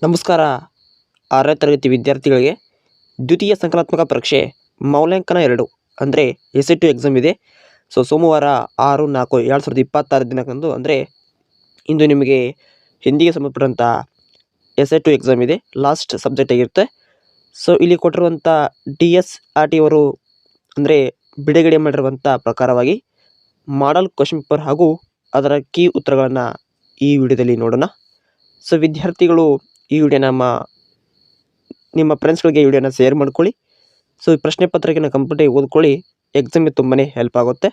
ನಮಸ್ಕಾರ. 6ನೇ ತರಗತಿ ವಿದ್ಯಾರ್ಥಿಗಳಿಗೆ ದ್ವಿತೀಯ ಸಂಕಲನಾತ್ಮಕ ಪರೀಕ್ಷೆ ಮೌಲ್ಯಾಂಕನ 2 ಅಂದರೆ ಎಸ್-ಎ-2 ಎಕ್ಸಾಮ್ ಇದೆ. ಸೋಮವಾರ 6-4-2026 ದಿನದಂದು ಅಂದರೆ ಇಂದು ನಿಮಗೆ ಹಿಂದಿಗೆ ಸಂಬಂಧಪಟ್ಟಂಥ ಎಸ್-ಎ-2 ಎಕ್ಸಾಮ್ ಇದೆ. ಲಾಸ್ಟ್ ಸಬ್ಜೆಕ್ಟ್ ಆಗಿರುತ್ತೆ. ಇಲ್ಲಿ ಕೊಟ್ಟಿರುವಂಥ DSRT ಅವರು ಅಂದರೆ ಬಿಡುಗಡೆ ಮಾಡಿರುವಂಥ ಪ್ರಕಾರವಾಗಿ ಮಾಡಲ್ ಕ್ವೆಶ್ಚನ್ ಪೇಪರ್ ಹಾಗೂ ಅದರ ಕೀ ಉತ್ತರಗಳನ್ನು ಈ ವಿಡಿಯೋದಲ್ಲಿ ನೋಡೋಣ. ವಿದ್ಯಾರ್ಥಿಗಳು ಈ ವಿಡಿಯೋನ ನಿಮ್ಮ ಫ್ರೆಂಡ್ಸ್ಗಳಿಗೆ ಈ ವಿಡಿಯೋನ ಶೇರ್ ಮಾಡ್ಕೊಳ್ಳಿ. ಈ ಪ್ರಶ್ನೆ ಪತ್ರಿಕೆನ ಕಂಪ್ಲೀಟಾಗಿ ಓದ್ಕೊಳ್ಳಿ. ಎಕ್ಸಾಮಿಗೆ ತುಂಬಾ ಹೆಲ್ಪ್ ಆಗುತ್ತೆ.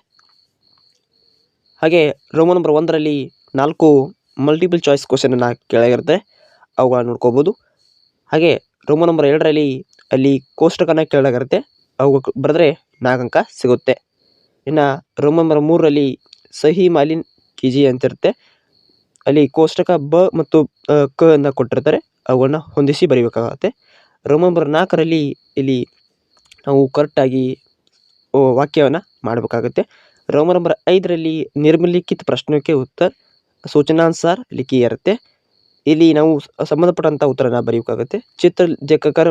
ಹಾಗೆ ರೋಮನ್ ನಂಬರ್ 1ರಲ್ಲಿ 4 ಮಲ್ಟಿಪಲ್ ಚಾಯ್ಸ್ ಕ್ವಶನನ್ನು ಕೇಳಾಗಿರುತ್ತೆ, ಅವುಗಳನ್ನ ನೋಡ್ಕೋಬೋದು. ಹಾಗೆ ರೋಮನ್ ನಂಬರ್ 2ರಲ್ಲಿ ಅಲ್ಲಿ ಕೋಷ್ಟಕನ ಕೇಳಾಗಿರುತ್ತೆ, ಅವು ಬರೆದ್ರೆ 4 ಅಂಕ ಸಿಗುತ್ತೆ. ಇನ್ನು ರೋಮನ್ ನಂಬರ್ 3ರಲ್ಲಿ ಸಹಿ ಮಾಲಿನ್ ಕೀಜಿ ಅಂತಿರುತ್ತೆ, ಅಲ್ಲಿ ಕೋಷ್ಟಕ ಬ ಮತ್ತು ಕ ಅನ್ನು ಕೊಟ್ಟಿರ್ತಾರೆ, ಅವುಗಳನ್ನ ಹೊಂದಿಸಿ ಬರೀಬೇಕಾಗುತ್ತೆ. ರೋಮನ್ ನಂಬರ್ 4ರಲ್ಲಿ ಇಲ್ಲಿ ನಾವು ಕರೆಕ್ಟಾಗಿ ವಾಕ್ಯವನ್ನು ಮಾಡಬೇಕಾಗುತ್ತೆ. ರೋಮನ್ ನಂಬರ್ 5ರಲ್ಲಿ ನಿರ್ಮಲಿಖಿತ ಪ್ರಶ್ನಕ್ಕೆ ಉತ್ತರ ಸೂಚನಾನುಸಾರ ಲಿಖಿಯ ಇರುತ್ತೆ. ಇಲ್ಲಿ ನಾವು ಸಂಬಂಧಪಟ್ಟಂಥ ಉತ್ತರನ ಬರೀಬೇಕಾಗುತ್ತೆ. ಚಿತ್ರ ಲೇಖಕರ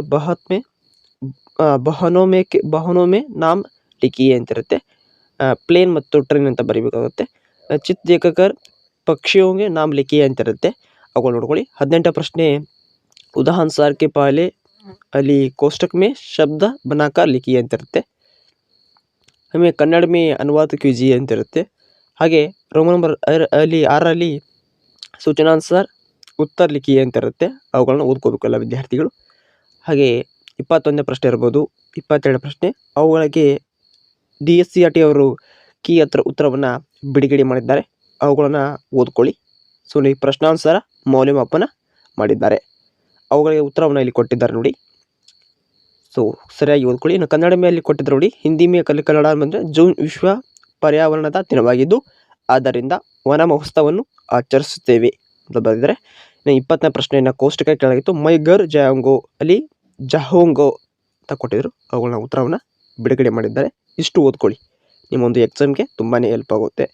ಬಹನೋಮೆ ನಾಮ್ ಲಿಖಿಯ ಅಂತಿರುತ್ತೆ, ಪ್ಲೇನ್ ಮತ್ತು ಟ್ರೈನ್ ಅಂತ ಬರೀಬೇಕಾಗುತ್ತೆ. ಚಿತ್ರ ಲೇಖಕರ್ ಪಕ್ಷಿಯೋಂಗೆ ನಾಮ್ ಲಿಖಿಯ ಅಂತಿರುತ್ತೆ, ಅವುಗಳು ನೋಡ್ಕೊಳ್ಳಿ. 18ನೇ ಪ್ರಶ್ನೆ ಉದಾಹರಣ ಸಾರ್ ಕೆ ಪಹಲೆ ಅಲ್ಲಿ ಕೋಷ್ಟಕ ಮೇ ಶಬ್ದ ಬನಾಕರ್ ಲಿಖಿಯ ಅಂತಿರುತ್ತೆ. ಆಮೇಲೆ ಕನ್ನಡ ಮೇ ಅನುವಾದ कीजिए ಅಂತಿರುತ್ತೆ. ಹಾಗೆ ರೋಮನ್ ನಂಬರ್ 6ರಲ್ಲಿ ಸೂಚನಾನುಸಾರ ಉತ್ತರ ಲಿಖಿಯ ಅಂತಿರುತ್ತೆ, ಅವುಗಳನ್ನ ಓದ್ಕೋಬೇಕು ಎಲ್ಲ ವಿದ್ಯಾರ್ಥಿಗಳು. ಹಾಗೆ 21ನೇ ಪ್ರಶ್ನೆ ಇರ್ಬೋದು, 22ನೇ ಪ್ರಶ್ನೆ ಅವುಗಳಿಗೆ DSCRT ಅವರು ಕೀ ಉತ್ತರವನ್ನು ಬಿಡುಗಡೆ ಮಾಡಿದ್ದಾರೆ, ಅವುಗಳನ್ನು ಓದ್ಕೊಳ್ಳಿ. ಈ ಪ್ರಶ್ನಾನುಸಾರ ಮೌಲ್ಯಮಾಪನ ಮಾಡಿದ್ದಾರೆ, ಅವುಗಳಿಗೆ ಉತ್ತರವನ್ನು ಇಲ್ಲಿ ಕೊಟ್ಟಿದ್ದಾರೆ ನೋಡಿ. ಸರಿಯಾಗಿ ಓದ್ಕೊಳ್ಳಿ. ಇನ್ನು ಕನ್ನಡ ಮೇಲೆ ಕೊಟ್ಟಿದ್ದಾರೆ ನೋಡಿ. ಹಿಂದಿ ಮೇ ಕನ್ನಡ ಅಂದರೆ ಜೂನ್ ವಿಶ್ವ ಪರ್ಯಾವರಣದ ದಿನವಾಗಿದ್ದು ಆದ್ದರಿಂದ ವನ ಮಹೋತ್ಸವವನ್ನು ಆಚರಿಸುತ್ತೇವೆ ಅಂತ ಬರೆದಿದ್ದಾರೆ. ಇನ್ನು 20ನೇ ಪ್ರಶ್ನೆಯನ್ನು ಕೋಷ್ಟಕ ಕೆಳಗಿತ್ತು, ಮೈ ಗರ್ ಜಾಯಂಗೋ ಅಲ್ಲಿ ಜಹೋಂಗೋ ಅಂತ ಕೊಟ್ಟಿದ್ರು, ಅವುಗಳನ್ನ ಉತ್ತರವನ್ನು ಬಿಡುಗಡೆ ಮಾಡಿದ್ದಾರೆ. ಇಷ್ಟು ಓದ್ಕೊಳ್ಳಿ, ನಿಮ್ಮೊಂದು ಎಕ್ಸಾಮ್ಗೆ ತುಂಬಾ ಹೆಲ್ಪ್ ಆಗುತ್ತೆ.